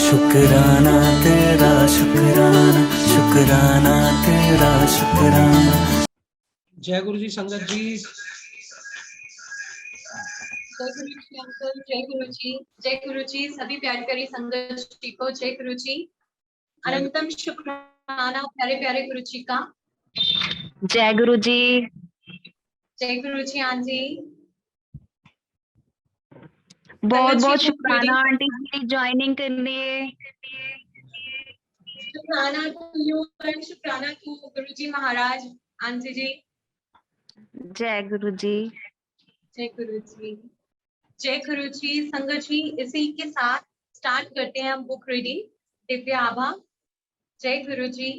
शुक्राना तेरा शुक्राना, शुक्राना तेरा शुक्राना। जय गुरु जी। संगत जी, जय गुरु जी अंकल, जय गुरु जी, जय गुरु जी। सभी प्यारी प्यारी संगत जी को जय गुरु जी। अनंतम शुक्राना प्यारे प्यारे गुरु जी का। जय गुरु जी। जय गुरु जी। हाँ जी, बहुत संगत जी बहुत बुक शुक्राना रीडिंग। आंटी जी ज्वाइनिंग के लिए। शुक्राना टू यू एंड शुक्राना to Guru ji Maharaj. Aunty जी, जय गुरु जी। जय गुरु जी, जय गुरु जी। संगत जी, इसी के साथ स्टार्ट करते हैं हम बुक रीडिंग दिव्य आभा। जय गुरु जी।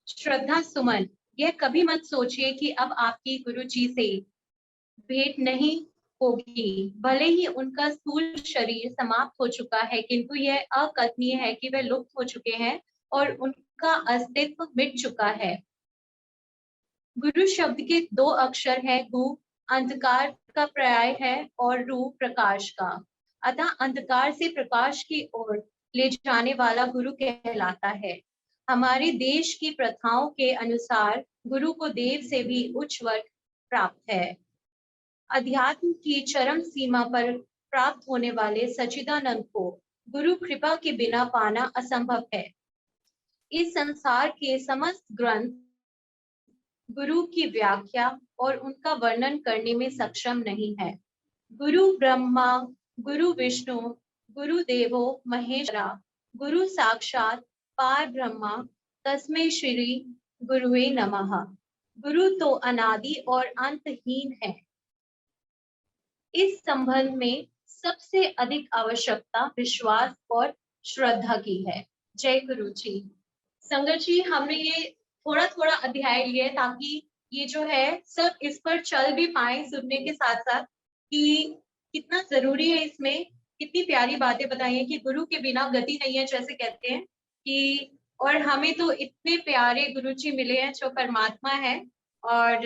श्रद्धा सुमन, यह कभी मत सोचिए कि अब आपकी गुरु जी से भेंट नहीं होगी। भले ही उनका स्थूल शरीर समाप्त हो चुका है, किंतु यह अकथनीय है कि वे लुप्त हो चुके हैं और उनका अस्तित्व मिट चुका है। गुरु शब्द के दो अक्षर है, गु अंधकार का पर्याय है और रू प्रकाश का। अतः अंधकार से प्रकाश की ओर ले जाने वाला गुरु कहलाता है। हमारे देश की प्रथाओं के अनुसार गुरु को देव से भी उच्च वर्ग प्राप्त है। अध्यात्म की चरम सीमा पर प्राप्त होने वाले सच्चिदानंद को गुरु कृपा के बिना पाना असंभव है। इस संसार के समस्त ग्रंथ गुरु की व्याख्या और उनका वर्णन करने में सक्षम नहीं है। गुरु ब्रह्मा, गुरु विष्णु, गुरु देवो महेश्वरा, गुरु साक्षात पार ब्रह्मा, तस्मै श्री गुरुवे नमः। गुरु तो अनादि और अंतहीन है। इस संबंध में सबसे अधिक आवश्यकता विश्वास और श्रद्धा की है। जय गुरु जी। संगत जी, हमने ये थोड़ा थोड़ा अध्याय लिए ताकि ये जो है सब इस पर चल भी पाए, सुनने के साथ साथ कि कितना जरूरी है। इसमें कितनी प्यारी बातें बताई हैं कि गुरु के बिना गति नहीं है, जैसे कहते हैं कि। और हमें तो इतने प्यारे गुरु जी मिले हैं जो परमात्मा है। और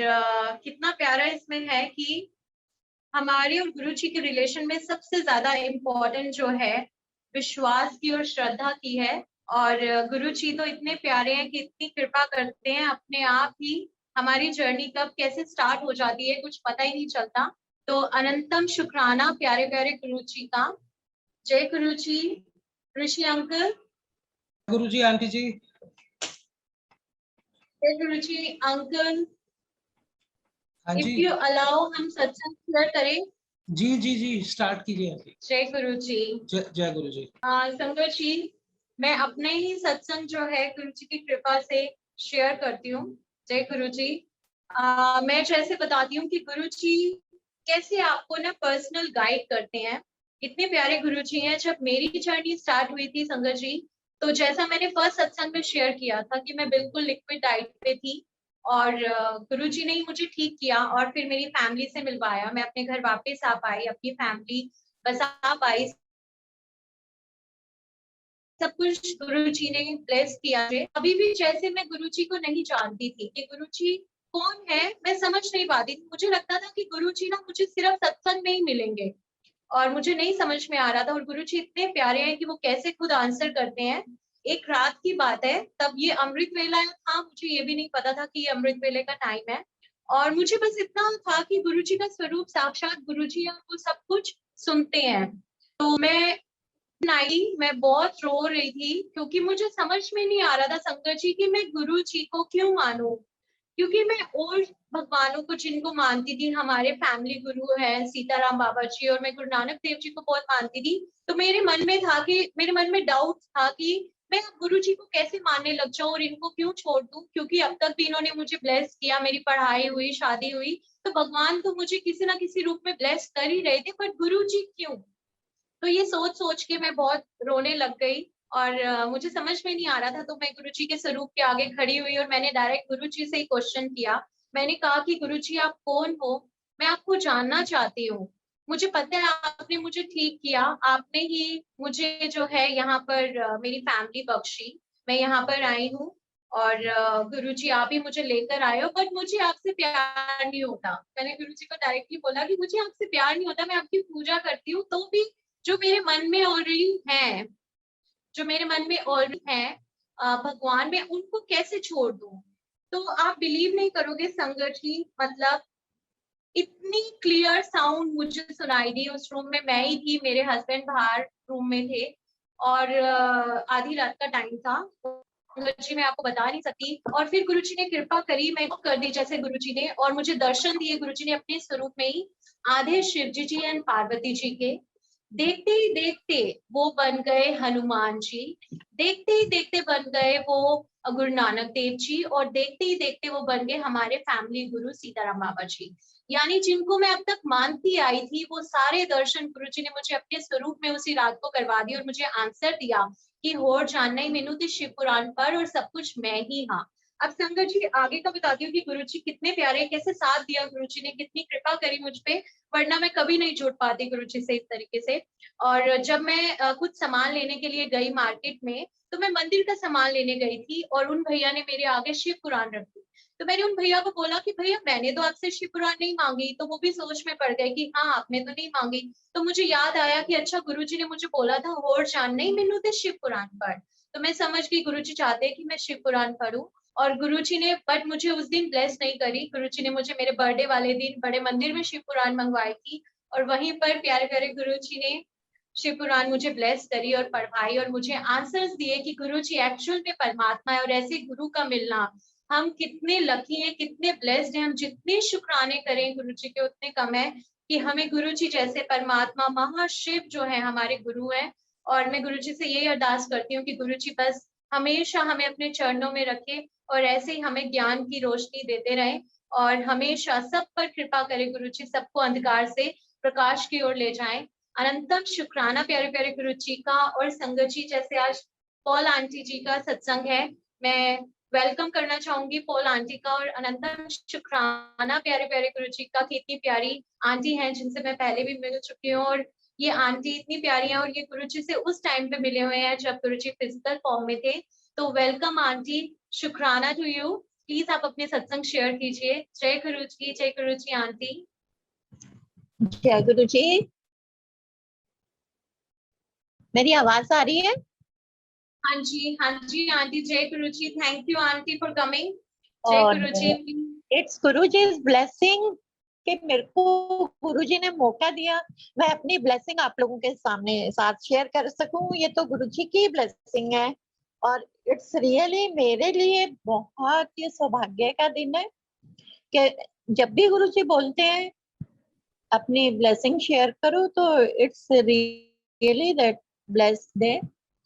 कितना प्यारा इसमें है कि हमारे और गुरु जी के रिलेशन में सबसे ज्यादा इम्पोर्टेंट जो है विश्वास की और श्रद्धा की है। और गुरु जी तो इतने प्यारे हैं कि इतनी कृपा करते हैं, अपने आप ही हमारी जर्नी कब कैसे स्टार्ट हो जाती है कुछ पता ही नहीं चलता। तो अनंतम शुक्राना प्यारे प्यारे गुरु जी का। जय गुरु जी। ऋषि अंकल। गुरु जी। आंटी जी, जय गुरु जी अंकल। हाँ इफ जी यू अलाउ हम सत्संग शेयर करें। जी जी जी, स्टार्ट कीजिए आंटी। जय गुरु जी। जय गुरु जी। संगत जी, मैं अपने ही सत्संग जो है गुरु जी की कृपा से शेयर करती हूँ। जय गुरु जी। मैं जैसे बताती हूँ कि गुरु जी कैसे आपको ना पर्सनल गाइड करते हैं। इतने प्यारे गुरु जी हैं। जब मेरी जर्नी स्टार्ट हुई थी संगत जी, तो जैसा मैंने फर्स्ट सत्संग में शेयर किया था कि मैं बिल्कुल लिक्विड डाइट पे थी और गुरु जी ने ही मुझे ठीक किया और फिर मेरी फैमिली से मिलवाया। मैं अपने घर वापस आ पाई, अपनी फैमिली बसा पाई, सब कुछ गुरु जी ने ब्लेस किया है। अभी भी जैसे मैं गुरु जी को नहीं जानती थी कि गुरु जी कौन है, मैं समझ नहीं पाती थी। मुझे लगता था कि गुरु जी ना मुझे सिर्फ सत्संग में ही मिलेंगे और मुझे नहीं समझ में आ रहा था। और गुरु जी इतने प्यारे हैं कि वो कैसे खुद आंसर करते हैं। एक रात की बात है, तब ये अमृत वेला था, मुझे ये भी नहीं पता था कि ये अमृत वेले का टाइम है। और मुझे बस इतना था कि गुरु जी का स्वरूप साक्षात गुरु जी है, वो सब कुछ सुनते हैं। तो मैं बहुत रो रही थी क्योंकि मुझे समझ में नहीं आ रहा था संगत जी कि मैं गुरु जी को क्यों मानूं। क्योंकि मैं और भगवानों को जिनको मानती थी, हमारे फैमिली गुरु हैं सीताराम बाबा जी, और मैं गुरु नानक देव जी को बहुत मानती थी। तो मेरे मन में डाउट था कि मैं गुरु जी को कैसे मानने लग जाऊं और इनको क्यों छोड़ दूं, क्योंकि अब तक भी इन्होंने मुझे ब्लेस किया, मेरी पढ़ाई हुई, शादी हुई, तो भगवान तो मुझे किसी ना किसी रूप में ब्लेस कर ही रहे थे, पर गुरु जी क्यों। तो ये सोच सोच के मैं बहुत रोने लग गई और मुझे समझ में नहीं आ रहा था। तो मैं गुरुजी के स्वरूप के आगे खड़ी हुई और मैंने डायरेक्ट गुरुजी से ही क्वेश्चन किया। मैंने कहा कि गुरुजी आप कौन हो, मैं आपको जानना चाहती हूँ। मुझे पता है आपने मुझे ठीक किया, आपने ही मुझे जो है यहाँ पर मेरी फैमिली बख्शी, मैं यहाँ पर आई हूँ और गुरुजी आप ही मुझे लेकर आए हो, बट मुझे आपसे प्यार नहीं होता। मैंने गुरुजी को डायरेक्टली बोला कि मुझे आपसे प्यार नहीं होता, मैं आपकी पूजा करती हूँ तो भी जो मेरे मन में ऑलरेडी है, जो मेरे मन में ऑलरेडी है भगवान में, उनको कैसे छोड़ दूं। तो आप बिलीव नहीं करोगे संगत जी, मतलब इतनी क्लियर साउंड मुझे सुनाई दी उस रूम में। मैं ही थी, मेरे हस्बैंड बाहर रूम में थे और आधी रात का टाइम था। गुरुजी मैं आपको बता नहीं सकती। और फिर गुरुजी ने कृपा करी, मैं कर दी जैसे गुरुजी ने, और मुझे दर्शन दिए गुरुजी ने अपने स्वरूप में ही, आधे शिव जी एंड पार्वती जी के। देखते ही देखते वो बन गए हनुमान जी, देखते ही देखते बन गए वो गुरु नानक देव जी, और देखते ही देखते वो बन गए हमारे फैमिली गुरु सीताराम बाबा जी। यानी जिनको मैं अब तक मानती आई थी, वो सारे दर्शन गुरुजी ने मुझे अपने स्वरूप में उसी रात को करवा दिए और मुझे आंसर दिया कि होर जानना ही मेनू थे शिव पुराण पर, और सब कुछ मैं ही हाँ। अब संगत जी आगे का बताती हूँ कि गुरुजी कितने प्यारे, कैसे साथ दिया गुरुजी ने, कितनी कृपा करी मुझ पे, वरना मैं कभी नहीं जुड़ पाती गुरुजी से इस तरीके से। और जब मैं कुछ सामान लेने के लिए गई मार्केट में, तो मैं मंदिर का सामान लेने गई थी और उन भैया ने मेरे आगे शिव पुराण रख दी। तो मैंने उन भैया को बोला कि भैया मैंने तो आपसे शिव पुराण नहीं मांगी। तो वो भी सोच में पड़ गए कि हाँ आपने तो नहीं मांगी। तो मुझे याद आया कि अच्छा गुरुजी ने मुझे बोला था होर जान नहीं मेनू थे शिव पुराण पढ़। तो मैं समझ गई गुरुजी चाहते हैं कि मैं शिव पुराण पढ़ूं। और गुरुजी ने बट मुझे उस दिन ब्लेस नहीं करी। गुरुजी ने मुझे मेरे बर्थडे वाले दिन बड़े मंदिर में शिव पुराण मंगवाई थी, और वहीं पर प्यारे प्यारे गुरुजी ने शिव पुराण मुझे ब्लेस करी और पढ़ाई, और मुझे आंसर्स दिए कि गुरुजी एक्चुअल में परमात्मा है। और ऐसे गुरु का मिलना, हम कितने लकी हैं, कितने ब्लेस्ड हैं। हम जितने शुक्राने करें गुरुजी के उतने कम है कि हमें गुरुजी जैसे परमात्मा महाशिव जो है हमारे गुरु हैं। और मैं गुरुजी से यही अरदास करती हूँ कि गुरुजी बस हमेशा हमें अपने चरणों में रखे, और ऐसे ही हमें ज्ञान की रोशनी देते रहे, और हमेशा सब पर कृपा करे गुरुजी, सबको अंधकार से प्रकाश की ओर ले जाएं। अनंतम शुक्राना प्यारे प्यारे गुरुजी का। और संगत जी जैसे आज पॉल आंटी जी का सत्संग है, मैं वेलकम करना चाहूंगी पॉल आंटी का, और अनंतम शुक्राना प्यारे प्यारे गुरुजी का कि इतनी प्यारी आंटी हैं जिनसे मैं पहले भी मिल चुकी हूँ। और ये आंटी इतनी प्यारी है, और ये गुरुजी से उस टाइम पे मिले हुए हैं जब गुरुजी फिजिकल फॉर्म में थे। तो वेलकम आंटी, शुक्राना टू यू। प्लीज आप अपने सत्संग शेयर कीजिए। जय गुरुजी, जय गुरुजी आंटी। जय गुरु जी। मेरी आवाज आ रही है? हाँ जी आंटी। जय Guruji, thank you aunty for coming. जय और गुरुजी। इट्स गुरु जी ब्लेसिंग कि मेरे को गुरु जी ने मौका दिया, मैं अपनी ब्लेसिंग आप लोगों के सामने साथ शेयर कर सकूं। ये तो गुरु जी की ब्लेसिंग है, और इट्स रियली मेरे लिए बहुत ही सौभाग्य का दिन है कि जब भी गुरु जी बोलते हैं अपनी ब्लेसिंग शेयर करो, तो it's really that blessed day.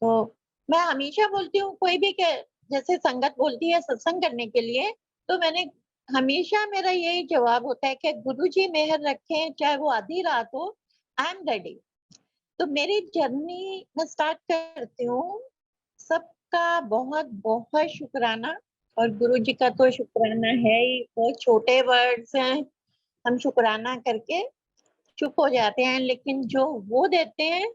तो मैं हमेशा बोलती हूँ, कोई भी जैसे संगत बोलती है सत्संग करने के लिए, तो मैंने हमेशा मेरा यही जवाब होता है कि गुरु जी मेहर रखें, चाहे वो आधी रात हो, आई एम रेडी। तो मेरी जर्नी मैं स्टार्ट करती हूँ। सबका बहुत बहुत शुक्राना, और गुरु जी का तो शुक्राना है ही, बहुत छोटे वर्ड्स हैं, हम शुक्राना करके चुप हो जाते हैं, लेकिन जो वो देते हैं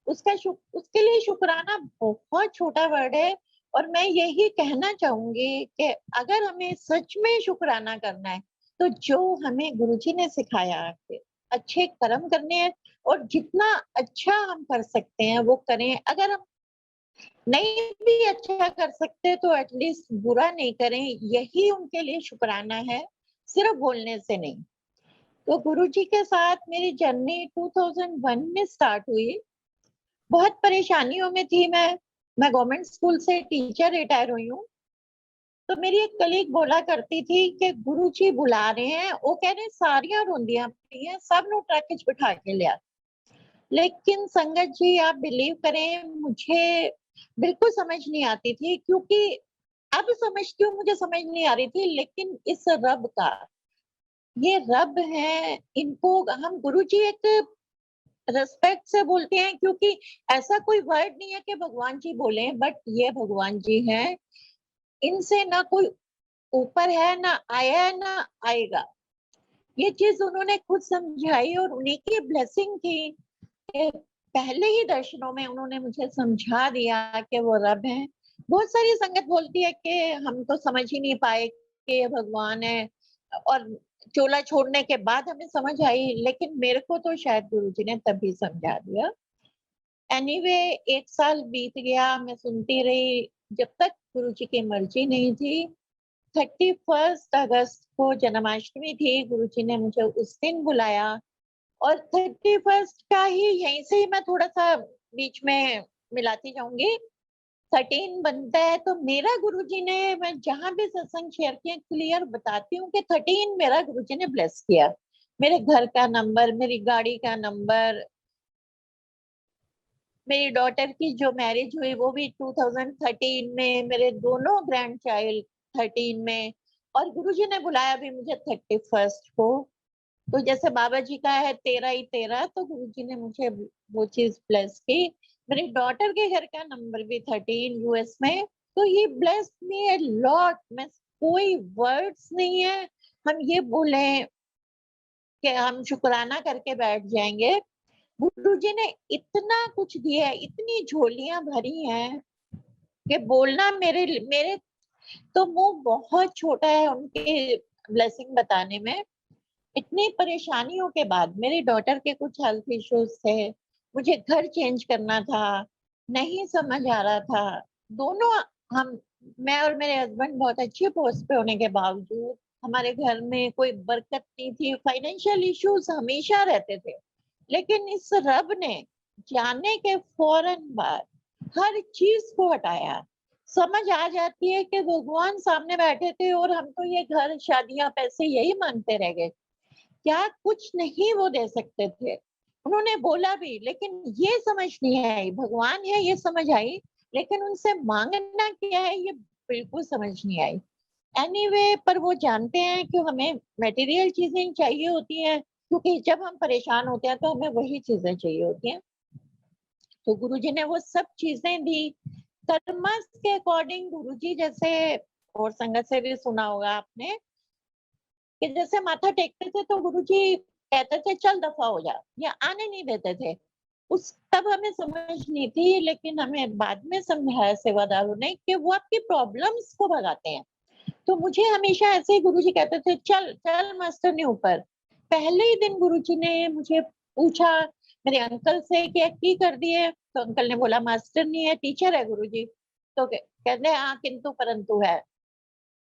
उसके लिए शुक्राना बहुत छोटा वर्ड है। और मैं यही कहना चाहूंगी कि अगर हमें सच में शुक्राना करना है, तो जो हमें गुरुजी ने सिखाया है अच्छे कर्म करने हैं, और जितना अच्छा हम कर सकते हैं वो करें। अगर हम नहीं भी अच्छा कर सकते तो एटलीस्ट बुरा नहीं करें, यही उनके लिए शुक्राना है, सिर्फ बोलने से नहीं। तो गुरुजी के साथ मेरी जर्नी 2001 में स्टार्ट हुई। बहुत परेशानियों में थी मैं गवर्नमेंट स्कूल से टीचर रिटायर हुई हूँ। तो मेरी एक कलीग बोला करती थी कि गुरुजी बुला रहे हैं, वो कह रहे सारियां रोंदियां पड़ी हैं, सब नु ट्रक च बिठा के लिया। लेकिन संगत जी आप बिलीव करें, मुझे बिल्कुल समझ नहीं आती थी, क्योंकि अब समझती हूँ मुझे समझ नहीं आ रही थी। लेकिन इस रब का, ये रब है, इनको हम गुरुजी एक रेस्पेक्ट से बोलते हैं, क्योंकि ऐसा कोई वर्ड नहीं है कि भगवान जी बोले, बट ये भगवान जी हैं। इनसे ना कोई ऊपर है, ना आया है, ना आएगा। ये चीज उन्होंने खुद समझाई, और उन्हीं की ब्लेसिंग थी कि पहले ही दर्शनों में उन्होंने मुझे समझा दिया कि वो रब है। बहुत सारी संगत बोलती है कि हम तो समझ ही नहीं पाए कि ये भगवान है, और चोला छोड़ने के बाद हमें समझ आई, लेकिन मेरे को तो शायद गुरुजी ने तभी समझा दिया। एनीवे एक साल बीत गया, मैं सुनती रही जब तक गुरुजी की मर्जी नहीं थी। 31 अगस्त को जन्माष्टमी थी, गुरुजी ने मुझे उस दिन बुलाया और 31 का ही यहीं से ही मैं थोड़ा-सा बीच में मिलाती जाऊँगी। 13 बनता है तो मेरा गुरुजी ने, मैं जहाँ भी सत्संग शेयर किया क्लियर बताती हूँ कि 13 मेरा गुरुजी ने ब्लेस किया। मेरे घर का नंबर, मेरी गाड़ी का नंबर, मेरी डॉटर की जो मैरिज हुई वो भी 2013 में, मेरे दोनों ग्रैंड चाइल्ड 13 में, और गुरुजी ने बुलाया भी मुझे 31 को। तो जैसे बाबा जी का है 13 ही 13, तो गुरुजी ने मुझे वो चीज ब्लेस की। मेरी डॉटर के घर का नंबर भी 13 यूएस में। तो ये ब्लेस मी अ लॉट। मैं, कोई वर्ड्स नहीं है हम ये बोले कि हम शुक्राना करके बैठ जाएंगे। गुरुजी ने इतना कुछ दिया है, इतनी झोलियां भरी हैं कि बोलना मेरे तो मुंह बहुत छोटा है उनके ब्लेसिंग बताने में। इतनी परेशानियों के बाद, मेरी डॉटर के कुछ हेल्थ इश्यूज थे, मुझे घर चेंज करना था, नहीं समझ आ रहा था। दोनों हम, मैं और मेरे हस्बैंड बहुत अच्छी पोस्ट पे होने के बावजूद हमारे घर में कोई बरकत नहीं थी, फाइनेंशियल इश्यूज हमेशा रहते थे। लेकिन इस रब ने जाने के फौरन बाद हर चीज को हटाया। समझ आ जाती है कि भगवान सामने बैठे थे और हम तो ये घर, शादियां, पैसे यही मांगते रह गए। क्या कुछ नहीं वो दे सकते थे? उन्होंने बोला भी, लेकिन ये समझ नहीं आई, भगवान है ये समझ आई, लेकिन उनसे मांगना क्या है ये बिल्कुल समझ नहीं आई। एनीवे, पर वो जानते हैं कि हमें मटेरियल चीजें चाहिए होती हैं, क्योंकि जब हम परेशान होते हैं तो हमें वही चीजें चाहिए होती हैं। तो गुरुजी ने वो सब चीजें दी। कर्मस के अकॉर्डिंग गुरुजी, जैसे और संगत से भी सुना होगा आपने कि जैसे माथा टेकते थे तो गुरुजी कहते थे चल दफा हो जा, या आने नहीं देते थे। उस तब हमें समझ नहीं थी, लेकिन हमें बाद में समझाया सेवादारों ने कि वो आपकी प्रॉब्लम्स को भगाते हैं। तो मुझे हमेशा ऐसे ही गुरुजी कहते थे चल चल मास्टर ने ऊपर। पहले ही दिन गुरुजी ने मुझे पूछा मेरे अंकल से कि की कर दिए, तो अंकल ने बोला मास्टर नहीं है, टीचर है गुरुजी। तो कहते हाँ किंतु परंतु है।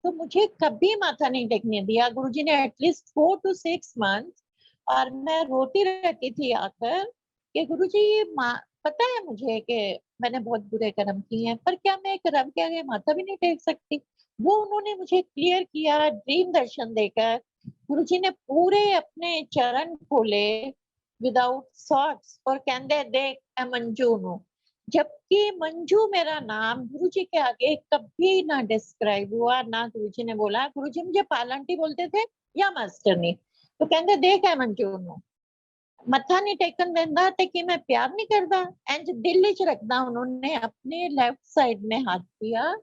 तो मुझे कभी माथा नहीं टेकने दिया गुरुजी ने, एटलीस्ट 4 to 6 मंथ्स। और मैं रोती रहती थी आकर कि गुरुजी ये पता है मुझे कि मैंने बहुत बुरे कर्म किए हैं, पर क्या मैं कर्म के आगे माथा भी नहीं टेक सकती? वो उन्होंने मुझे क्लियर किया ड्रीम दर्शन देकर। गुरुजी ने पूरे अपने चरण खोले विदाउट सॉक्स और कहते देख मैं मंजू हूँ। जबकि मंजू मेरा नाम गुरुजी के आगे कभी ना डिस्क्राइब हुआ, ना गुरुजी ने बोला। गुरुजी मुझे पालंटी बोलते थे या मास्टरनी, तो कहते देख है मंजू नू मत्था नहीं टेकन देंदा ते कि मैं प्यार नहीं करदा। इंज दिल च रखदा। उन्होंने अपने लेफ्ट साइड में हाथ दिया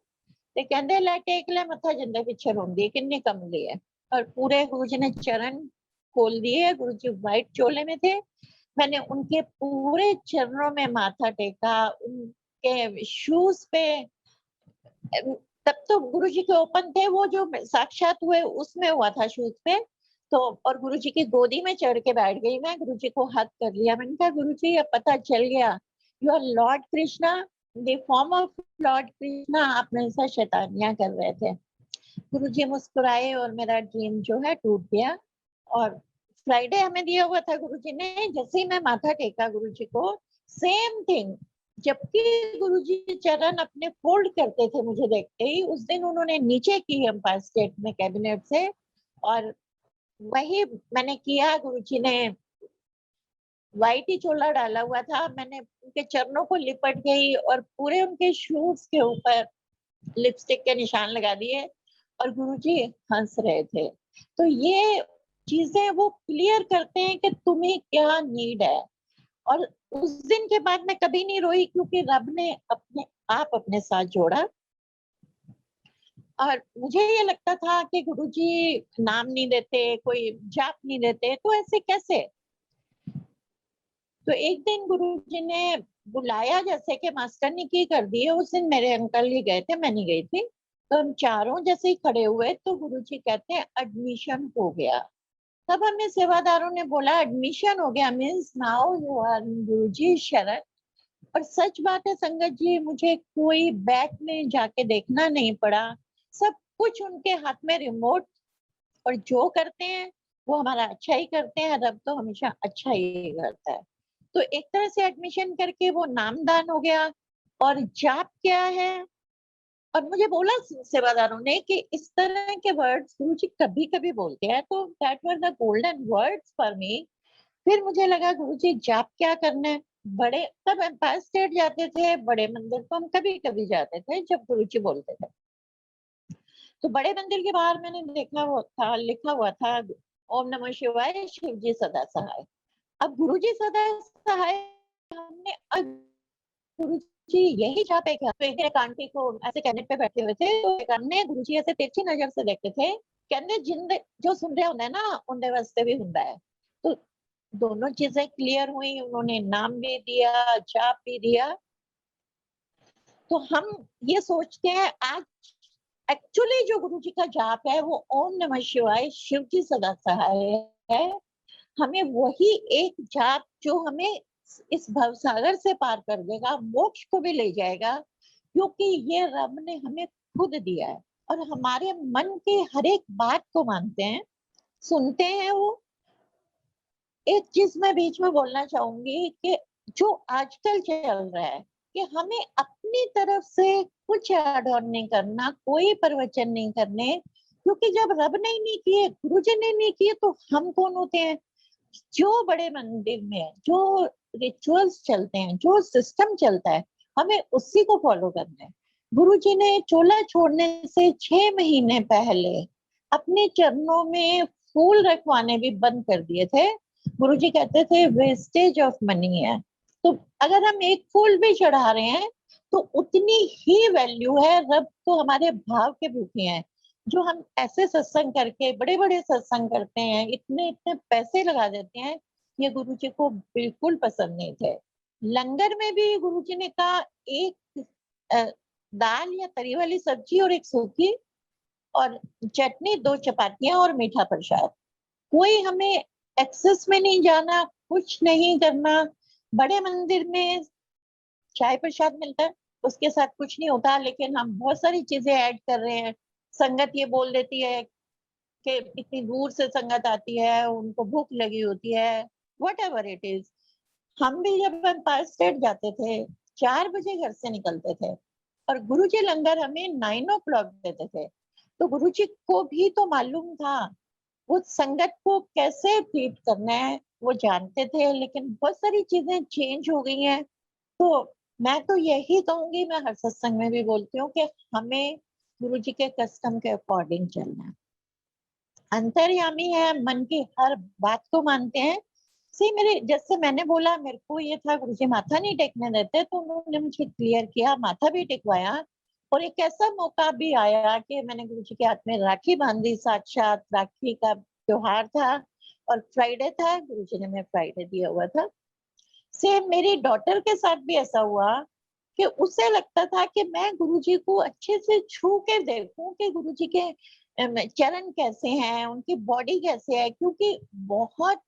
ते कहते ले टेक ले मत्था, जिंदे पीछे रोंदी किन्नी कमली है। और पूरे गुरुजी ने चरण खोल दिए। गुरुजी व्हाइट चोले में थे, मैंने उनके पूरे चरणों में माथा टेका, उनके शूज पे। तब तो गुरुजी के ओपन थे, वो जो साक्षात हुए उसमें हुआ था शूज पे। तो और गुरुजी की गोदी में चढ़ के बैठ गई मैं, गुरुजी को हग कर लिया। मैंने कहा गुरुजी अब पता चल गया, you are Lord Krishna, the form of Lord Krishna. आप मेरे साथ शैतानियां कर रहे थे। गुरुजी मुस्कुराए और मेरा ड्रीम जो है टूट गया। और फ्राइडे हमें दिया हुआ था गुरुजी ने। जैसे ही मैं माथा टेका गुरुजी को, सेम थिंग, जबकि गुरुजी चरण अपने फोल्ड करते थे मुझे देखते ही, उस दिन उन्होंने नीचे की एम्पायर स्टेट में कैबिनेट से, और वही मैंने किया। गुरुजी ने व्हाइट ही चोला डाला हुआ था, मैंने उनके चरणों को लिपट गई और पूरे उनके शूज के ऊपर लिपस्टिक के निशान लगा दिए और गुरुजी हंस रहे थे। तो ये चीजें वो क्लियर करते हैं कि तुम्हें क्या नीड है। और उस दिन के बाद मैं कभी नहीं रोई, क्योंकि रब ने अपने आप अपने साथ जोड़ा। और मुझे ये लगता था कि गुरुजी नाम नहीं देते, कोई जाप नहीं देते, तो ऐसे कैसे? तो एक दिन गुरुजी ने बुलाया, जैसे कि मास्टर ने की कर दिए। उस दिन मेरे अंकल ही गए थे, मैं नहीं गई थी। तो हम चारों जैसे ही खड़े हुए तो गुरुजी कहते हैं एडमिशन हो गया। तब हमें सेवादारों ने बोला एडमिशन हो गया मीन्स नाउ यू आर गुरुजी शरण। और सच बात है संगत जी, मुझे कोई बैक में जाके देखना नहीं पड़ा, सब कुछ उनके हाथ में रिमोट, और जो करते हैं वो हमारा अच्छा ही करते हैं, रब तो हमेशा अच्छा ही करता है। तो एक तरह से एडमिशन करके वो नामदान हो गया। और जाप क्या है, और मुझे बोला सेवादारों ने कि इस तरह के वर्ड्स गुरुजी कभी कभी बोलते हैं, तो that were the golden words for me. फिर मुझे लगा गुरुजी जाप क्या करना है। बड़े तब एम्पायर स्टेट जाते थे, बड़े मंदिर को हम कभी कभी जाते थे जब गुरुजी बोलते थे। तो बड़े मंदिर के बाहर मैंने देखा हुआ था, लिखा हुआ था ओम नमः शिवाय शिव जी सदा सहाय। अब गुरुजी सदा सहाय, हमने अब गुरुजी यही जाप है क्या? तो एक आंटी को ऐसे कैबिनेट पे बैठे हुए थे, तो एक हमने गुरुजी ऐसे तिरछी नजर से देखते थे, कहते जिंदे जो सुन रहे होंगे ना उनके वास्ते भी हुंदा है। तो दोनों चीजें क्लियर हुई, उन्होंने नाम भी दिया, जाप भी दिया। तो हम ये सोचते हैं आज एक्चुअली जो गुरुजी का जाप है वो ओम नमः शिवाय शिव जी सदा सहाय है। हमें वही एक जाप जो हमें इस भवसागर से पार कर देगा, मोक्ष को भी ले जाएगा, क्योंकि ये रब ने हमें खुद दिया है और हमारे मन की हर एक बात को मानते हैं, सुनते हैं वो। एक चीज मैं बीच में बोलना चाहूंगी कि जो आजकल चल रहा है कि हमें अपनी तरफ से कुछ ऐड ऑन नहीं करना, कोई प्रवचन नहीं करने, क्योंकि जब रब ने ही नहीं किए, गुरुजी ने नहीं किए, तो हम कौन होते हैं? जो बड़े मंदिर में जो रिचुअल्स चलते हैं, जो सिस्टम चलता है, हमें उसी को फॉलो करना है। गुरुजी ने चोला छोड़ने से 6 महीने पहले अपने चरणों में फूल रखवाने भी बंद कर दिए थे। गुरुजी कहते थे वेस्टेज ऑफ मनी है, तो अगर हम एक फूल भी चढ़ा रहे हैं तो उतनी ही वैल्यू है, रब तो हमारे भाव के भूखे हैं। जो हम ऐसे सत्संग करके बड़े बड़े सत्संग करते हैं, इतने इतने पैसे लगा देते हैं, ये गुरुजी को बिल्कुल पसंद नहीं थे। लंगर में भी गुरुजी ने कहा एक दाल या तरी वाली सब्जी और एक सूखी और चटनी, 2 चपातियां और मीठा प्रसाद। कोई हमें एक्सेस में नहीं जाना, कुछ नहीं करना। बड़े मंदिर में चाय प्रसाद मिलता है, उसके साथ कुछ नहीं होता, लेकिन हम बहुत सारी चीजें ऐड कर रहे हैं। संगत ये बोल देती है कि इतनी दूर से संगत आती है, उनको भूख लगी होती है, वट एवर इट इज। हम भी जब एम्पायर स्टेट जाते थे 4 बजे घर से निकलते थे और गुरुजी लंगर हमें 9 o'clock देते थे, तो गुरुजी को भी तो मालूम था वो संगत को कैसे ट्रीट करना है, वो जानते थे। लेकिन बहुत सारी चीजें चेंज हो गई हैं। तो मैं तो यही कहूंगी, मैं हर सत्संग में भी बोलती हूँ कि हमें गुरुजी के कस्टम के अकॉर्डिंग चलना है। अंतर्यामी है, मन की हर बात को मानते हैं। सी मेरे जैसे मैंने बोला, मेरे को ये था गुरुजी माथा नहीं टेकने देते, तो उन्होंने मुझे क्लियर किया, माथा भी टेकवाया। और एक ऐसा मौका भी आया कि मैंने गुरुजी के हाथ में राखी बांधी, साक्षात राखी का त्योहार था और फ्राइडे था, गुरुजी ने मैं फ्राइडे दिया हुआ था। सेम मेरी डॉटर के साथ भी ऐसा हुआ कि उसे लगता था कि मैं गुरुजी को अच्छे से छू के देखूं कि गुरुजी के चरण कैसे हैं, उनकी बॉडी कैसे है, क्योंकि बहुत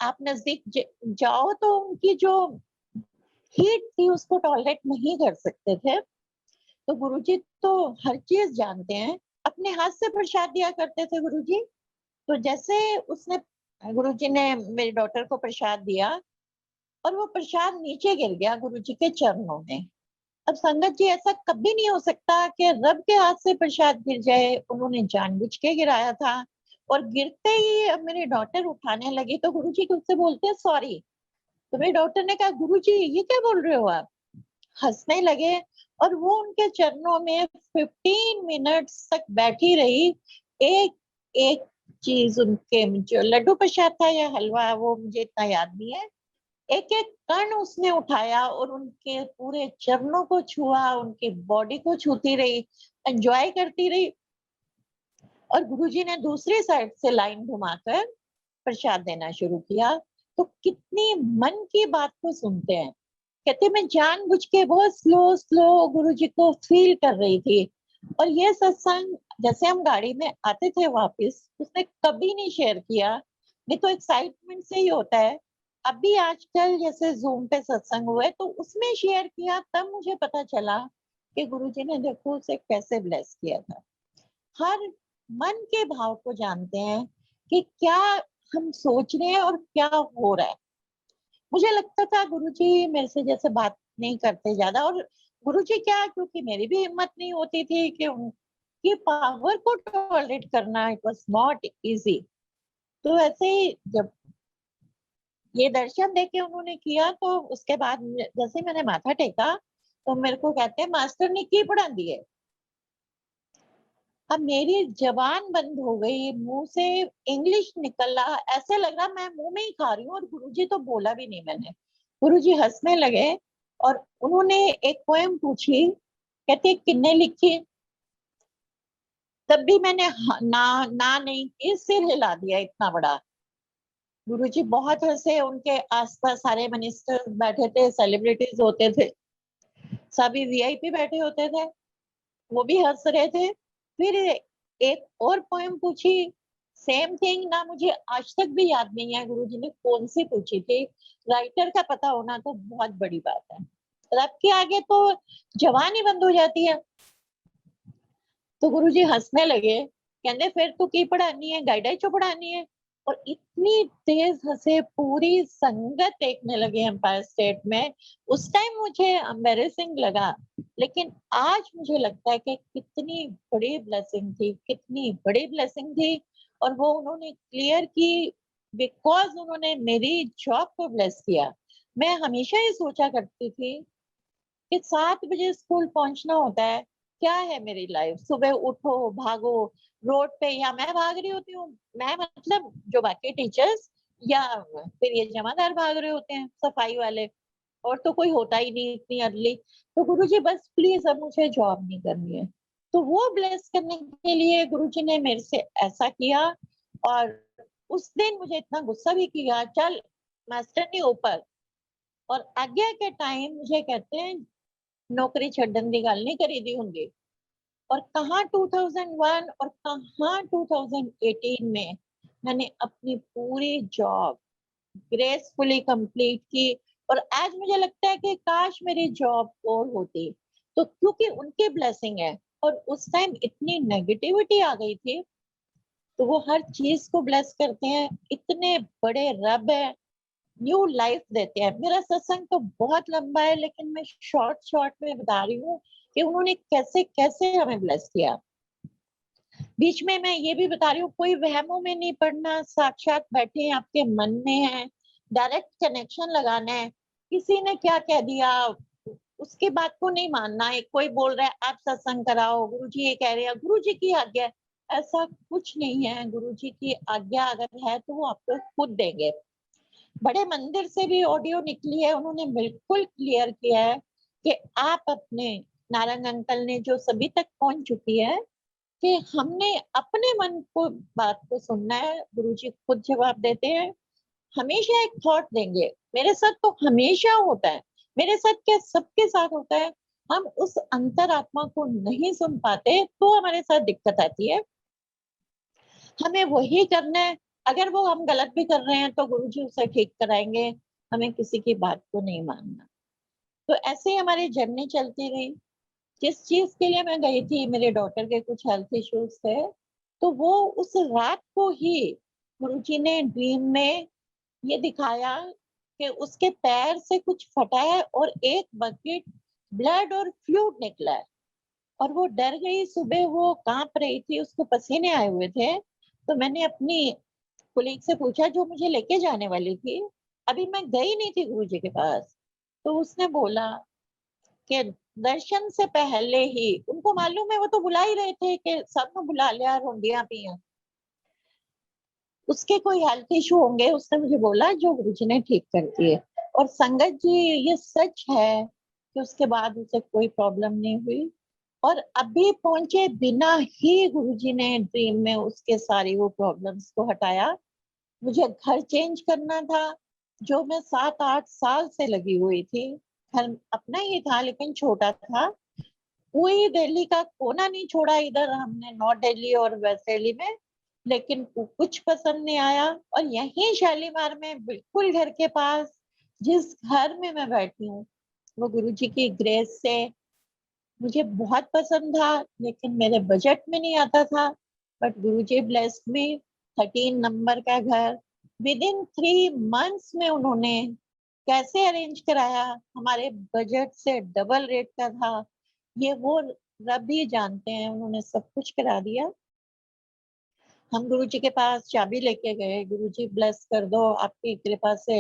आप नजदीक जाओ तो उनकी जो हीट थी उसको टॉलरेट नहीं कर सकते थे। तो गुरुजी तो हर चीज जानते हैं, अपने हाथ से प्रसाद दिया करते थे गुरुजी। तो जैसे उसने गुरुजी ने मेरी डॉटर को प्रसाद दिया और वो प्रसाद नीचे गिर गया गुरुजी के चरणों में। अब संगत जी ऐसा कभी नहीं हो सकता कि रब के हाथ से प्रसाद गिर जाए, उन्होंने जानबूझ के गिराया था। और गिरते ही अब मेरी डॉटर उठाने लगी तो गुरुजी उससे बोलते हैं सॉरी। तो मेरी डॉटर ने कहा गुरुजी ये क्या बोल रहे हो आप? हंसने लगे और वो उनके चरणों में 15 मिनट्स तक बैठी रही। एक एक चीज उनके, जो लड्डू प्रसाद था या हलवा वो मुझे इतना याद नहीं है, एक एक कण उसने उठाया और उनके पूरे चरणों को छुआ, उनकी बॉडी को छूती रही, एंजॉय करती रही। और गुरुजी ने दूसरी साइड से लाइन घुमाकर प्रसाद देना शुरू किया। तो कितनी मन की बात को सुनते हैं। कहते मैं जानबूझ के बहुत स्लो स्लो गुरुजी को फील कर रही थी। और ये सत्संग जैसे हम गाड़ी में आते थे वापस, उसने कभी नहीं शेयर किया, नहीं तो एक्साइटमेंट से ही होता है अभी आजकल जैसे जूम पे सत्संग हुए तो उसमें शेयर किया, तब मुझे पता चला कि गुरुजी ने देखो उसे कैसे ब्लेस किया था। हर मन के भाव को जानते हैं कि क्या हम सोच रहे हैं और क्या हो रहा है। मुझे लगता था गुरुजी मेरे से जैसे बात नहीं करते ज्यादा, और गुरुजी क्या, क्योंकि मेरी भी हिम्मत नहीं होती थी कि उनकी पावर को टॉलरेट करना, इट वाज नॉट इजी। तो ऐसे ही जब ये दर्शन देके उन्होंने किया तो उसके बाद जैसे ही मैंने माथा टेका तो मेरे को कहते हैं मास्टर ने की पढ़ा दिए। अब मेरी जबान बंद हो गई, मुंह से इंग्लिश निकला, ऐसे लग रहा मैं मुंह में ही खा रही हूँ, और गुरुजी तो बोला भी नहीं मैंने। गुरुजी हंसने लगे और उन्होंने एक पोएम पूछी, कहते किन्ने लिखी। तब भी मैंने ना नहीं की, सिर हिला दिया इतना बड़ा। गुरुजी बहुत हंसे, उनके आसपास सारे मिनिस्टर्स बैठे थे, सेलिब्रिटीज होते थे, सभी वीआईपी बैठे होते थे, वो भी हंस रहे थे। फिर एक और पोएम पूछी, सेम थिंग, ना मुझे आज तक भी याद नहीं है गुरुजी ने कौन सी पूछी थी। राइटर का पता होना तो बहुत बड़ी बात है, रब के आगे तो जबान ही बंद हो जाती है। तो गुरुजी हंसने लगे, कहते फिर तू की पढ़ानी है, गाइड चो पढ़ानी है। और इतनी तेज हंसे, पूरी संगत देखने लगे एम्पायर स्टेट में। उस टाइम मुझे एम्बेरेसिंग लगा, लेकिन आज मुझे लगता है कि कितनी बड़ी ब्लेसिंग थी, कितनी बड़ी ब्लेसिंग थी। और वो उन्होंने क्लियर की बिकॉज उन्होंने मेरी जॉब को ब्लेस किया। मैं हमेशा ही सोचा करती थी कि 7 बजे स्कूल पहुंचना होता है, क्या है मेरी लाइफ, सुबह उठो भागो रोड पे, या मैं भाग रही होती हूँ, मैं मतलब जो बाकी टीचर्स या फिर ये जमादार भाग रहे होते हैं सफाई वाले, और तो कोई होता ही नहीं इतनी अर्ली। तो गुरुजी बस प्लीज अब मुझे जॉब नहीं करनी है। तो वो ब्लेस करने के लिए गुरुजी ने मेरे से ऐसा किया। और उस दिन मुझे इतना गुस्सा भी किया, चल मास्टर नहीं ऊपर। और आज्ञा के टाइम मुझे कहते हैं नौकरी छड्डन दी गल नहीं करी दी होंगी। और कहाँ 2001 और कहाँ 2018 में मैंने अपनी पूरी जॉब ग्रेसफुली कंप्लीट की। और आज मुझे लगता है कि काश मेरी जॉब और होती, तो क्योंकि उनकी ब्लेसिंग है। और उस टाइम इतनी नेगेटिविटी आ गई थी, तो वो हर चीज को ब्लेस करते हैं, इतने बड़े रब है, न्यू लाइफ देते हैं। मेरा सत्संग तो बहुत लंबा है, लेकिन मैं शॉर्ट शॉर्ट में बता रही हूँ कि उन्होंने कैसे कैसे हमें ब्लेस किया। बीच में मैं ये भी बता रही हूँ, कोई वहमों में नहीं पड़ना, साक्षात बैठे हैं आपके मन में है, डायरेक्ट कनेक्शन लगाना है। किसी ने क्या कह दिया उसके बात को नहीं मानना है। कोई बोल रहा है आप सत्संग कराओ, गुरुजी ये कह रहे हैं, गुरुजी की आज्ञा है, ऐसा कुछ नहीं है। गुरुजी की आज्ञा अगर है तो वो आपको खुद देंगे। बड़े मंदिर से भी ऑडियो निकली है, उन्होंने बिल्कुल क्लियर किया है कि आप अपने, नारंग अंकल ने जो सभी तक पहुंच चुकी है, कि हमने अपने मन को बात को सुनना है। गुरुजी खुद जवाब देते हैं, हमेशा एक थॉट देंगे। मेरे साथ तो हमेशा होता है, मेरे साथ क्या सबके साथ होता है, हम उस अंतरात्मा को नहीं सुन पाते तो हमारे साथ दिक्कत आती है। हमें वही करना है, अगर वो हम गलत भी कर रहे हैं तो गुरुजी उसे ठीक कराएंगे, हमें किसी की बात को नहीं मानना। तो ऐसे ही हमारी जर्नी चलती रही। जिस चीज के लिए मैं गई थी, मेरे डॉटर के कुछ हेल्थ इश्यूज थे, तो वो उस रात को ही गुरुजी ने ड्रीम में ये दिखाया कि उसके पैर से कुछ फटा है और एक बकेट ब्लड और फ्लूइड निकला है। और वो डर गई, सुबह वो कांप रही थी, उसको पसीने आए हुए थे। तो मैंने अपनी कुलीग से पूछा जो मुझे लेके जाने वाली थी, अभी मैं गई नहीं थी गुरुजी के पास, तो उसने बोला कि दर्शन से पहले ही उनको मालूम है, वो तो बुला ही रहे थे कि सबने बुला लिया, रोंडियां पिया, उसके कोई हेल्थ इशू होंगे, उसने मुझे बोला जो गुरुजी ने ठीक कर दिए। और संगत जी ये सच है कि उसके बाद उसे कोई प्रॉब्लम नहीं हुई। और अभी पहुंचे बिना ही गुरुजी ने ड्रीम में उसके सारी वो प्रॉब्लम्स को हटाया। मुझे घर चेंज करना था, जो मैं 7-8 साल से लगी हुई थी। घर अपना ही था लेकिन छोटा था। कोई दिल्ली का कोना नहीं छोड़ा, इधर हमने नॉर्थ दिल्ली और वेस्ट दिल्ली में लेकिन कुछ पसंद नहीं आया। और यहीं शालीमार में बिल्कुल घर के पास जिस घर में मैं बैठी हूँ, वो गुरुजी की ग्रेस से मुझे बहुत पसंद था, लेकिन मेरे बजट में नहीं आता था। But Guruji blessed me, 13 number का घर विद इन 3 मंथ्स में उन्होंने कैसे अरेंज कराया, हमारे बजट से डबल रेट का था। ये वो रब ही जानते हैं, उन्होंने सब कुछ करा दिया। हम गुरुजी के पास चाबी लेके गए, गुरुजी ब्लेस कर दो, आपकी कृपा से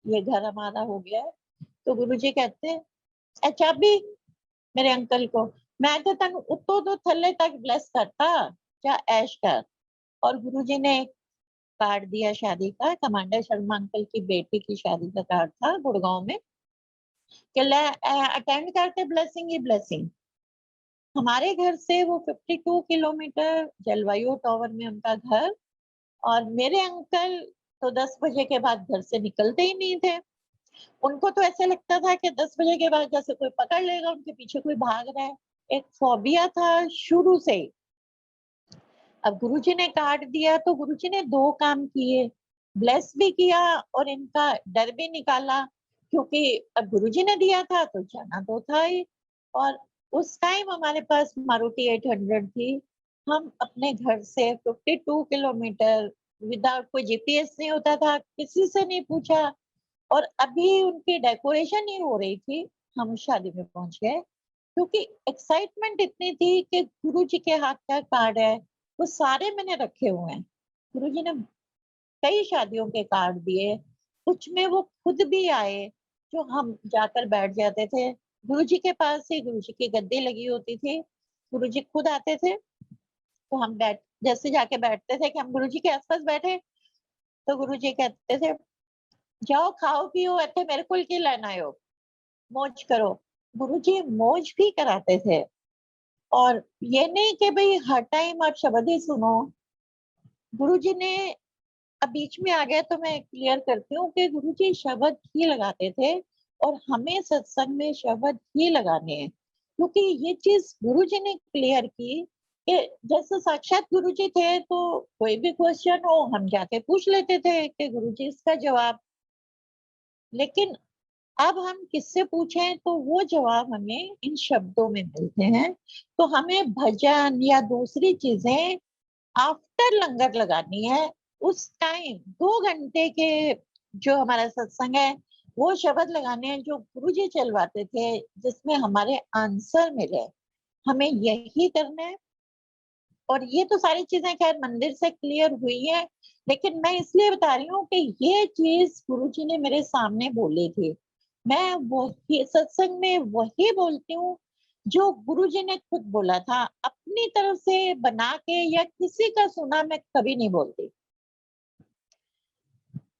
ये घर हमारा हो गया है। तो गुरुजी कहते हैं, "ए चाबी मेरे अंकल को, मैं तो तन उतो तो थल्ले तक ब्लेस करता, क्या ऐश कर।" और गुरुजी ने एक कार्ड दिया शादी का, कमांडर शर्मा अंकल की बेटी की शादी का कार्ड था गुड़गांव में, कि ले अटेंड करते ब्लेसिंग ही ब्लेसिंग। हमारे घर से वो 52 किलोमीटर जलवायु टावर में उनका घर, और मेरे अंकल तो 10 बजे के बाद घर से निकलते ही नहीं थे। उनको तो ऐसे लगता था कि 10 बजे के बाद जैसे कोई पकड़ लेगा, उनके पीछे कोई भाग रहा है। एक फोबिया था शुरू से ही। अब गुरुजी ने कार्ड दिया तो गुरुजी ने 2 काम किए, ब्लेस भी किया और इनका डर भी निकाला, क्योंकि अब गुरुजी ने दिया था तो जाना तो था ही। और उस टाइम हमारे पास मारुति 800 थी। हम अपने घर से 52 किलोमीटर विदाउट कोई जीपीएस नहीं होता था, किसी से नहीं पूछा, और अभी उनकी डेकोरेशन ही हो रही थी, हम शादी में पहुंच गए। क्योंकि एक्साइटमेंट इतनी थी कि गुरुजी के हाथ का कार्ड है, वो सारे मैंने रखे हुए हैं। गुरुजी ने कई शादियों के कार्ड दिए, कुछ में वो खुद भी आए, जो हम जाकर बैठ जाते थे। गुरुजी के पास ही गुरुजी की गद्दी लगी होती थी, गुरुजी खुद आते थे, तो हम बैठ जैसे जाके बैठते थे कि हम गुरुजी के आसपास बैठे, तो गुरुजी कहते थे, "जाओ खाओ पियो, इत्थे मेरे कुल की लेना आयो, मौज करो।" गुरुजी मौज भी कराते थे। और ये नहीं कि भाई हर टाइम आप शब्द ही सुनो। गुरुजी ने, अब बीच में आ गया तो मैं क्लियर करती हूँ कि गुरुजी शब्द ही लगाते थे, और हमें सत्संग में शब्द ही लगाने हैं, क्योंकि ये चीज गुरुजी ने क्लियर की कि जैसे साक्षात गुरुजी थे, तो कोई भी क्वेश्चन हो हम जाके पूछ लेते थे कि गुरुजी इसका जवाब। लेकिन अब हम किससे पूछें तो वो जवाब हमें इन शब्दों में मिलते हैं। तो हमें भजन या दूसरी चीजें आफ्टर लंगर लगानी है। उस टाइम 2 घंटे के जो हमारा सत्संग है, वो शब्द लगाने हैं जो गुरुजी चलवाते थे, जिसमें हमारे आंसर मिले। हमें यही करना है। और ये तो सारी चीजें खैर मंदिर से क्लियर हुई है, लेकिन मैं इसलिए बता रही हूँ कि ये चीज गुरुजी ने मेरे सामने बोली थी। मैं वही सत्संग में वही बोलती हूँ जो गुरुजी ने खुद बोला था, अपनी तरफ से बना के या किसी का सुना मैं कभी नहीं बोलती।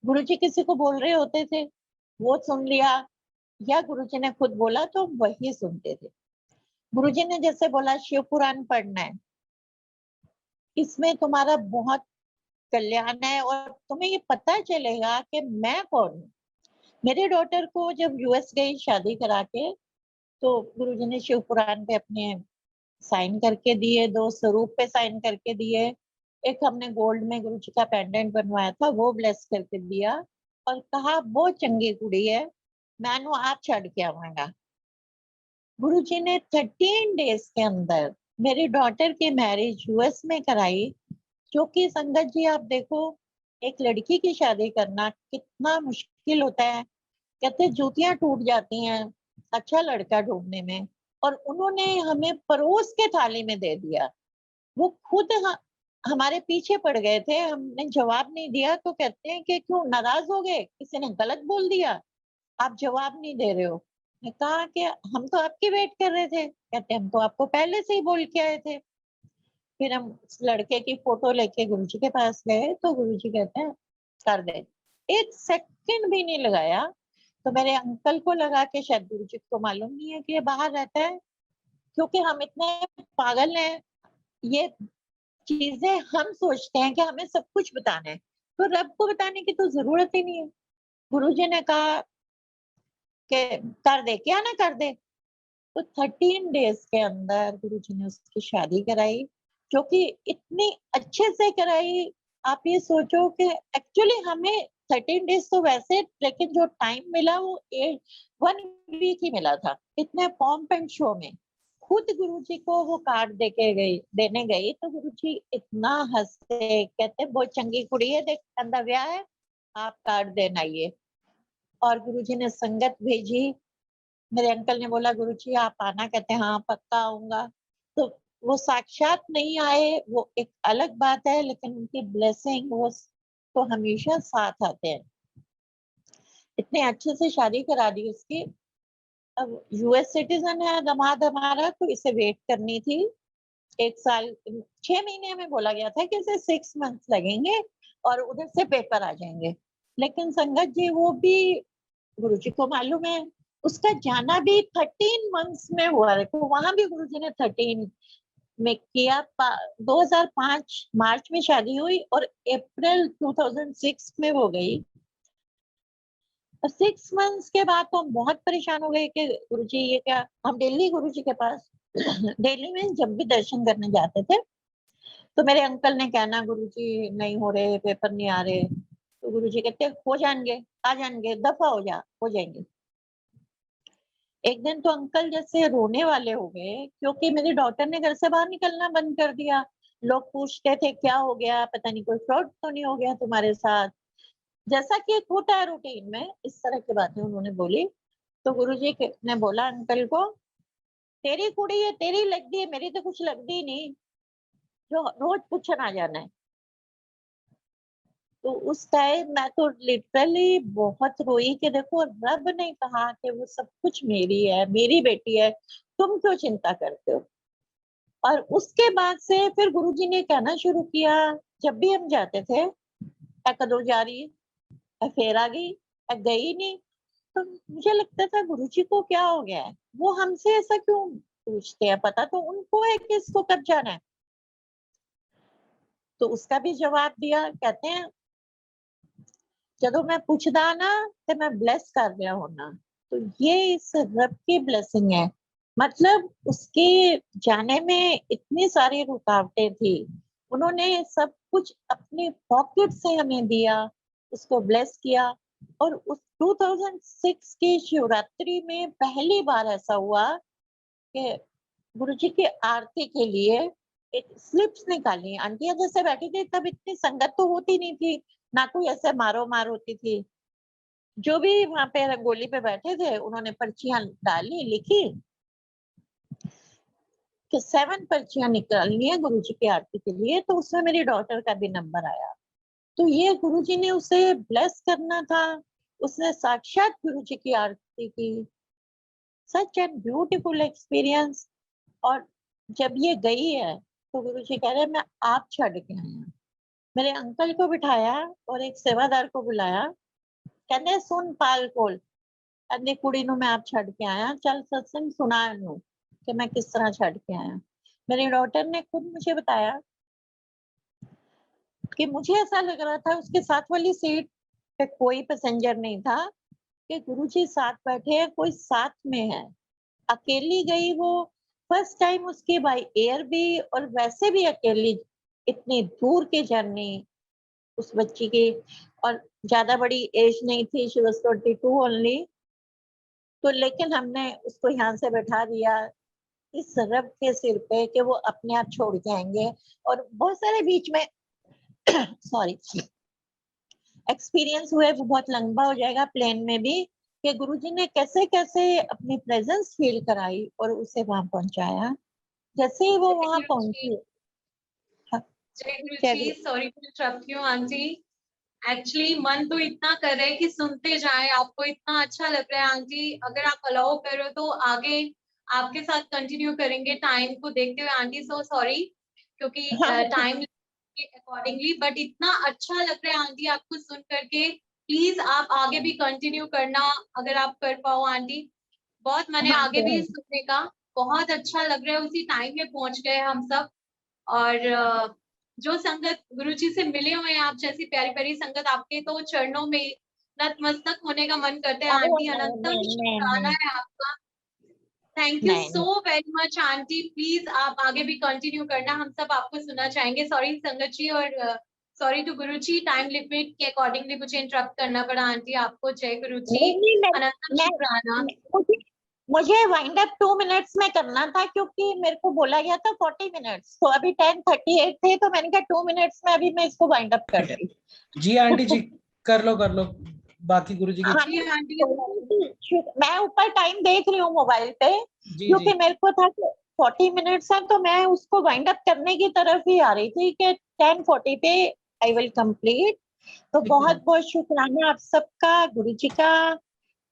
गुरुजी किसी को बोल रहे होते थे, वो सुन लिया, या गुरुजी ने खुद बोला तो वही सुनते थे। गुरुजी ने जैसे बोला शिव पुराण पढ़ना है, इसमें तुम्हारा बहुत कल्याण है और तुम्हें ये पता चलेगा कि मैं कौन हूँ। मेरे डॉटर को जब यूएस गई शादी करा के, तो गुरुजी ने शिव पुराण पे अपने साइन करके दिए, 2 स्वरूप पे साइन करके दिए। एक हमने गोल्ड में गुरुजी का पेंडेंट बनवाया था, वो ब्लेस करके दिया, और कहा बहुत चंगी कुड़ी है, मैनू आप छड़ के आवांगा। गुरुजी ने 13 डेज के अंदर मेरी डॉटर की मैरिज यूएस में कराई, जो कि संगत जी आप देखो, एक लड़की की शादी करना कितना मुश्किल होता है। कहते जूतियां टूट जाती हैं अच्छा लड़का ढूंढने में, और उन्होंने हमें परोस के थाली में दे दिया। वो खुद हमारे पीछे पड़ गए थे, हमने जवाब नहीं दिया तो कहते हैं कि क्यों नाराज हो गए, किसी ने गलत बोल दिया, आप जवाब नहीं दे रहे हो। मैं कहा कि हम तो आपकी वेट कर रहे थे। कहते हम तो आपको पहले से ही बोल के आए थे। फिर हम उस लड़के की फोटो लेके गुरुजी के पास गए, तो गुरुजी कहते हैं कर दे। 1 सेकंड भी नहीं लगाया। तो मेरे अंकल को लगा कि शायद गुरुजी को मालूम नहीं है कि ये बाहर रहता है, क्योंकि हम इतने पागल हैं, ये चीजें हम सोचते हैं कि हमें सब कुछ बताना है, तो रब को बताने की तो जरूरत ही नहीं है। गुरुजी ने कहा कि कर दे, क्या ना कर दे। तो 13 डेज के अंदर गुरुजी ने उसकी शादी कराई, जो कि इतनी अच्छे से कराई। आप ये सोचो कि एक्चुअली हमें 13 डेज तो वैसे, लेकिन जो टाइम मिला वो 1 वीक ही मिला था। इतने पॉम्प एंड शो में खुद गुरुजी को वो कार्ड देने गई तो गुरुजी इतना हंसे, कहते बहुत चंगी कुड़ी है, देख अंदर ब्याह है, आप कार्ड देना आइए। और गुरुजी ने संगत भेजी। मेरे अंकल ने बोला गुरुजी आप आना, कहते हाँ पक्का आऊंगा। तो वो साक्षात नहीं आए वो एक अलग बात है, लेकिन उनकी ब्लेसिंग वो तो हमेशा साथ आते हैं। इतने अच्छे से शादी करा दी उसकी। अब यूएस सिटीजन है दामाद हमारा, तो इसे वेट करनी थी 1 साल 6 महीने में बोला गया था कि इसे 6 मंथ्स लगेंगे और उधर से पेपर आ जाएंगे। लेकिन संगत जी वो भी गुरुजी को मालूम है, उसका जाना भी 13 मंथ्स में हुआ है। तो वहां भी गुरुजी ने 13 में किया। 2005 मार्च में शादी हुई और अप्रैल 2006 में वो गई। 6 मंथ्स के बाद तो हम बहुत परेशान हो गए कि गुरुजी ये क्या। हम दिल्ली गुरुजी के पास दिल्ली में जब भी दर्शन करने जाते थे तो मेरे अंकल ने कहना गुरुजी नहीं हो रहे, पेपर नहीं आ रहे। तो गुरुजी कहते हो जाएंगे, आ जाएंगे, दफा हो जाएंगे। एक दिन तो अंकल जैसे रोने वाले हो गए क्योंकि मेरी डॉटर ने घर से बाहर निकलना बंद कर दिया। लोग पूछते थे क्या हो गया, पता नहीं कोई फ्रॉड तो नहीं हो गया तुम्हारे साथ, जैसा कि एक होता है रूटीन में, इस तरह की बातें उन्होंने बोली। तो गुरुजी ने बोला अंकल को, तेरी कुड़ी है, तेरी लगती है, मेरी तो कुछ लगती नहीं, जो रोज पूछना आ जाना है। तो उस टाइम मैं तो लिटरली बहुत रोई कि देखो रब ने कहा कि वो सब कुछ मेरी है, मेरी बेटी है, तुम क्यों चिंता करते हो। और उसके बाद से फिर गुरुजी ने कहना शुरू किया, जब भी हम जाते थे कदों जा रही, फिर आ गई, गई नहीं। तो मुझे लगता था गुरुजी को क्या हो गया है, वो हमसे ऐसा क्यों पूछते हैं, पता तो उनको है कि इसको कब जाना है। तो उसका भी जवाब दिया, कहते हैं ਜਦੋਂ मैं पूछदा ना तो मैं ब्लेस कर दिया होना। तो ये इस रब की ब्लेसिंग है। मतलब उसके जाने में इतनी सारी रुकावटें थी, उन्होंने सब कुछ अपने पॉकेट से हमें दिया, उसको ब्लेस किया। और उस 2006 की शिवरात्रि में पहली बार ऐसा हुआ कि गुरुजी की आरती के लिए एक स्लिप्स निकाली। आंटियां जैसे बैठी थी तब इतनी संगत तो होती नहीं थी, ना कोई ऐसे मारो मार होती थी। जो भी वहां पे रंगोली पे बैठे थे उन्होंने पर्चियां डाली, लिखी कि 7 पर्चियां निकालनी है गुरुजी की आरती के लिए। तो उसमें मेरी डॉटर का भी नंबर आया। तो ये गुरुजी ने उसे ब्लेस करना था, उसने साक्षात गुरुजी की आरती की। Such an beautiful experience. और जब ये गई है तो गुरुजी कह रहे मैं आप छड़ के आया। मेरे अंकल को बिठाया और एक सेवादार को बुलाया, कहते सुन पाल कोल, कहते कुड़ी नु मैं आप छड़ के आया, चल सत्संग सुना इनू कि मैं किस तरह छड़ के आया। मेरी डॉटर ने खुद मुझे बताया कि मुझे ऐसा लग रहा था उसके साथ वाली सीट पे कोई पैसेंजर नहीं था, कि गुरुजी साथ बैठे हैं, कोई साथ में है। अकेली गई वो, फर्स्ट टाइम उसकी बाय एयर भी, और वैसे भी अकेली इतनी दूर की जर्नी उस बच्ची की। और ज्यादा बड़ी एज नहीं थी, शी वाज 22 ओनली। तो लेकिन हमने उसको यहाँ से बैठा दिया इस रब के सिर पे कि वो अपने आप छोड़ जाएंगे। और बहुत सारे बीच में सॉरी एक्सपीरियंस हुए, वो बहुत लंबा हो जाएगा प्लेन में भी, कि गुरुजी ने कैसे कैसे अपनी प्रेजेंस फील कराई और उसे वहां पहुंचाया। जैसे ही वो वहां पहुंची, जय Guru ji, sorry to interrupt you aunty. Actually मन तो इतना कर रहा है कि सुनते जाएं, आपको इतना अच्छा लग रहा है आंटी। अगर आप अलाउ करो तो आगे आपके साथ कंटिन्यू करेंगे टाइम को देखते हुए आंटी। सो सॉरी क्योंकि टाइम अकॉर्डिंगली, बट इतना अच्छा लग रहा है आंटी आपको सुन करके। प्लीज आप आगे भी कंटिन्यू करना अगर आप कर पाओ आंटी। बहुत मैंने हाँ आगे भी सुनने का, बहुत अच्छा लग रहा है। उसी टाइम में पहुंच गए हम सब। और जो संगत गुरुजी से मिले हुए हैं, आप जैसी प्यारी प्यारी संगत, आपके तो चरणों में नतमस्तक होने का मन करता है आंटी। अनंतम शुक्राना है आपका। थैंक यू नहीं, so very much aunty, please आप आगे भी कंटिन्यू करना, हम सब आपको सुनना चाहेंगे। सॉरी संगत जी और sorry to Guru ji, time limit के अकॉर्डिंगली मुझे इंटरप्ट करना पड़ा आंटी आपको। जय गुरु जी, नहीं, अनंतम मैं शुक्राना। मुझे मुझे वाइंड अप 2 मिनट्स में करना था, क्योंकि मेरे को बोला गया था 40 मिनट्स, तो अभी 10:38 थे, तो मैंने कहा 2 मिनट्स में अभी मैं इसको वाइंड अप कर रही जी आंटी जी, कर लो बाकी गुरु जी की। हाँ, जी आंटी। मैं ऊपर टाइम देख रही हूँ मोबाइल पे, जी क्योंकि जी मेरे को था कि 40 मिनट्स है, तो मैं उसको वाइंड अप करने की तरफ ही आ रही थी कि 10:40 पे आई विल कंप्लीट। तो ठीक है। बहुत बहुत शुक्राना आप सबका, गुरु जी का,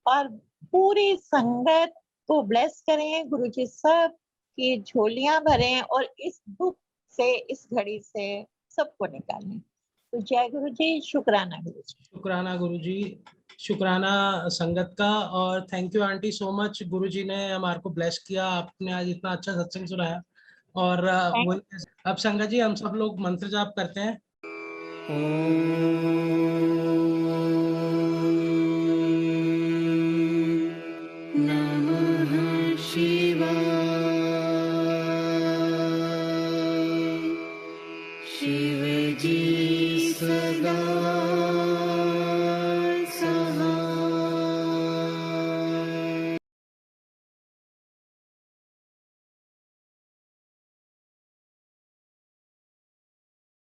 और पूरी संगत को ब्लेस करें गुरु जी, सब की झोलियां भरें और इस दुख से, इस घड़ी से सबको निकालें। तो जय गुरु जी, शुक्राना गुरु जी। शुक्राना गुरु जी, शुक्राना संगत का। और thank you aunty so much, गुरु जी ने हमारे को ब्लेस किया, आपने आज इतना अच्छा सत्संग सुनाया। और वही अब संगत जी हम सब लोग मंत्र जाप करते हैं। नमः शिवाय, शिव जी सदा